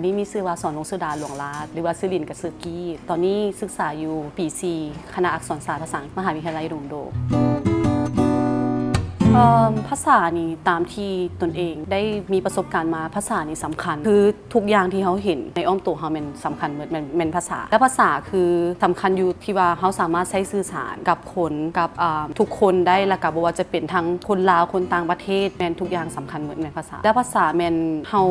นี้มีชื่อว่าสอนนงสุดาหลวงลาดหรือว่าชื่อลินกับชื่อกี้ตอนนี้ศึกษาอยู่ปี 4 คณะอักษรศาสตร์ภาษาอังกฤษมหาวิทยาลัยดงโดภาษานี่ตามที่ตนเองได้มีประสบการณ์มาภาษานี่สำคัญคือทุกอย่างที่เขาเห็นในอ้อมตัวเขาเป็นสำคัญเหมือนเป็นภาษาและภาษาคือสำคัญอยู่ที่ว่าเขาสามารถใช้สื่อสารกับคนกับทุกคนได้และกับว่าจะเป็นทั้งคนลาวคนต่างประเทศแมนทุกอย่างสำคัญเหมือนภาษาและภาษาแมนเขา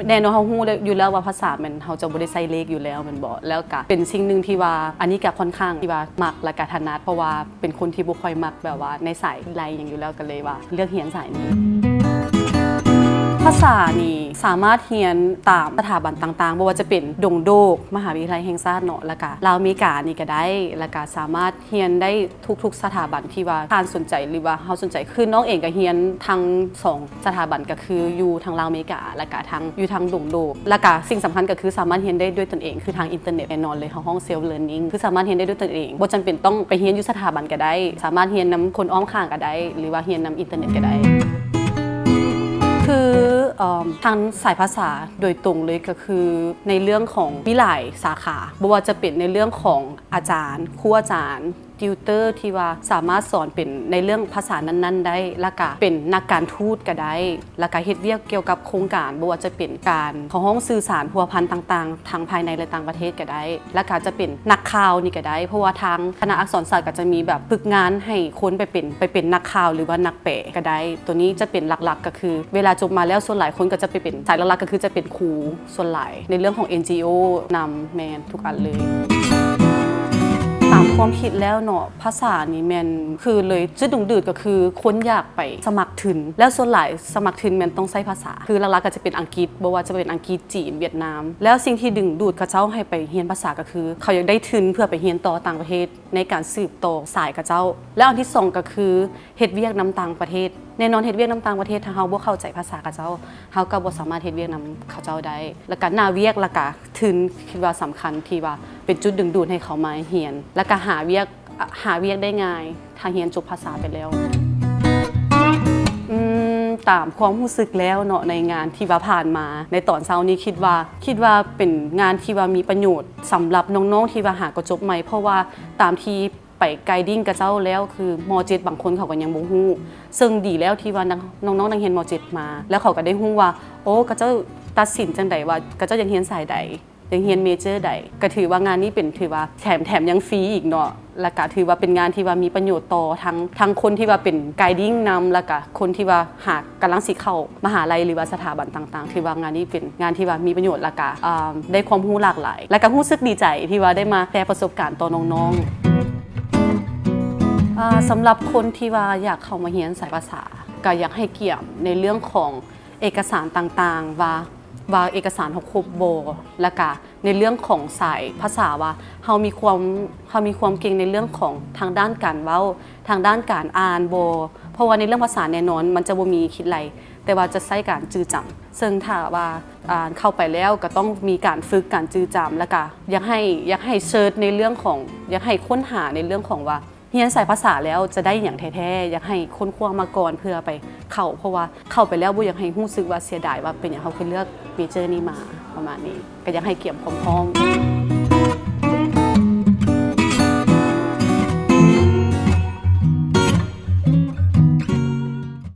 แน่นอนเขาฮู้อยู่แล้วว่าภาษาแมนเขาจะบ่ได้ใช้เลขอยู่แล้วแมนบอกแล้วก็เป็นสิ่งหนึ่งที่ว่าอันนี้ก็ค่อนข้างที่ว่ามักและก็ถนัดเพราะว่าเป็นคนที่บ่ค่อยมักแบบว่าในสายไรอย่างอยู่แล้วกันเลยว่าเลือกเรียนสายนี้ภาษานี่สามารถเรียนตามสถาบันต่างๆไม่ว่าจะเป็นดงโดกมหาวิทยาลัยแห่งชาติเนาะแล้วก็ลาวอเมริกานี่ก็ได้แล้วก็สามารถเรียนได้ทุกๆสถาบันที่ว่าท่านสนใจหรือว่าเฮาสนใจคือน้องเองก็เรียนทั้ง2สถาบันก็คืออยู่ทางลาวอเมริกาแล้วก็ทางอยู่ทางดงโดกแล้วก็สิ่งสำคัญก็คือสามารถเรียนได้ด้วยตนเองคือทางอินเทอร์เน็ตแน่นอนเลยห้องเซลฟ์เลิร์นนิ่งคือสามารถเรียนได้ด้วยตนเองบ่จำเป็นต้องไปเรียนอยู่สถาบันก็ได้สามารถเรียนนำคนอ้อมข้างก็ได้หรือว่าเรียนนำอินเทอร์เน็ตก็ได้คือทางสายภาษาโดยตรงเลยก็คือในเรื่องของวิหลายสาขาไม่ว่าจะเป็นในเรื่องของอาจารย์ครูอาจารย์ติวเตอร์ที่ว่าสามารถสอนเป็นในเรื่องภาษานั้นๆได้และก็เป็นนักการทูตก็ได้และก็เฮ็ดเวียกเกี่ยวกับโครงการไม่ว่าจะเป็นการของห้องสื่อสารพัวพันต่างๆทางภายในและต่างประเทศก็ได้และก็จะเป็นนักข่าวนี่ก็ได้เพราะว่าทางคณะอักษรศาสตร์ก็จะมีแบบฝึกงานให้คนไปเป็นนักข่าวหรือว่านักแปลก็ได้ตัวนี้จะเป็นหลักๆก็คือเวลาจบมาแล้วส่วนหลายคนก็จะไปเป็นสายหลักๆก็คือจะเป็นครูส่วนหลายในเรื่องของ NGO นำแมนทุกอันเลยตามความคิดแล้วเนาะภาษานี่แมนคือเลยจุดดึงดูดก็คือคนอยากไปสมัครทุนแล้วส่วนหลายสมัครทุนแมนต้องใช้ภาษาคือหลักๆก็จะเป็นอังกฤษบ่ว่าจะเป็นอังกฤษจีนเวียดนามแล้วสิ่งที่ดึงดูดเขาเจ้าให้ไปเรียนภาษาก็คือเขาอยากได้ทุนเพื่อไปเรียนต่อต่างประเทศในการสืบต่อสายเขาเจ้าแล้วอันที่2ก็คือเฮ็ดเวียกนำต่างประเทศแน่นอนเฮ็ดเวียกนำต่างประเทศถ้าเฮาบ่เข้าใจภาษาเขาเจ้าเฮาก็บ่สามารถเฮ็ดเวียกนำเขาเจ้าได้แล้วก็หน้าเวียกแล้วก็ทุนคิดว่าสำคัญที่ว่าเป็นจุดดึงดูดให้เขามาเรียนแล้วก็หาเวียกได้ง่ายถ้าเรียนจบภาษาไปแล้วตามความรู้สึกแล้วเนาะในงานที่ว่าผ่านมาในตอนเช้านี้คิดว่าเป็นงานที่ว่ามีประโยชน์สำหรับน้องๆที่ว่าหากจบใหม่เพราะว่าตามที่ไปไกด์ดิ้งกับเจ้าแล้วคือม.7 บางคนเขาก็ยังบ่ฮู้ซึ่งดีแล้วที่ว่าน้องๆนักเรียนม.7 มาแล้วเขาก็ได้ฮู้ว่าโอ้กับเจ้าตัดสินจังไดว่ากับเจ้ายังเรียนสายใดยังเรียนเมเจอร์ใดก็ถือว่างานนี้เป็นถือว่าแถมยังฟรีอีกเนาะแล้วก็ถือว่าเป็นงานที่ว่ามีประโยชน์ต่อทั้งคนที่ว่าเป็นไกด์ดิ้งนำแล้วก็คนที่ว่าหากกำลังสิเข้ามหาลัยหรือว่าสถาบันต่างๆถือว่างานนี้เป็นงานที่ว่ามีประโยชน์แล้วก็ได้ความรู้หลากหลายแล้วก็รู้สึกดีใจที่ว่าได้มาแชร์ประสบการณ์ต่อน้องๆสำหรับคนที่ว่าอยากเข้ามาเรียนสายภาษาก็อยากให้เกี่ยมในเรื่องของเอกสารต่างๆว่าเอกสารเขาครบบ่และก็ในเรื่องของสายภาษาว่าเขามีความเก่งในเรื่องของทางด้านการเว้าทางด้านการอ่านบ่เพราะว่าในเรื่องภาษาแน่นอนมันจะบ่มีคิดไรแต่ว่าจะใช้การจื้อจำซึ่งถ้าว่าเข้าไปแล้วก็ต้องมีการฝึกการจื้อจำแล้วก็อยากให้เซิร์ชในเรื่องของอยากให้ค้นหาในเรื่องของว่าเรียนสายภาษาแล้วจะได้อย่างแท้ๆอยากให้ค้นคว้ามาก่อนเพื่อไปเพราะว่าเข้าไปแล้วบ่อยากให้รู้สึกว่าเสียดายว่าเป็นอย่างเขาคือเลือกเมเจอร์นี้มาประมาณนี้ก็อยากให้เกี่ยมพร้อม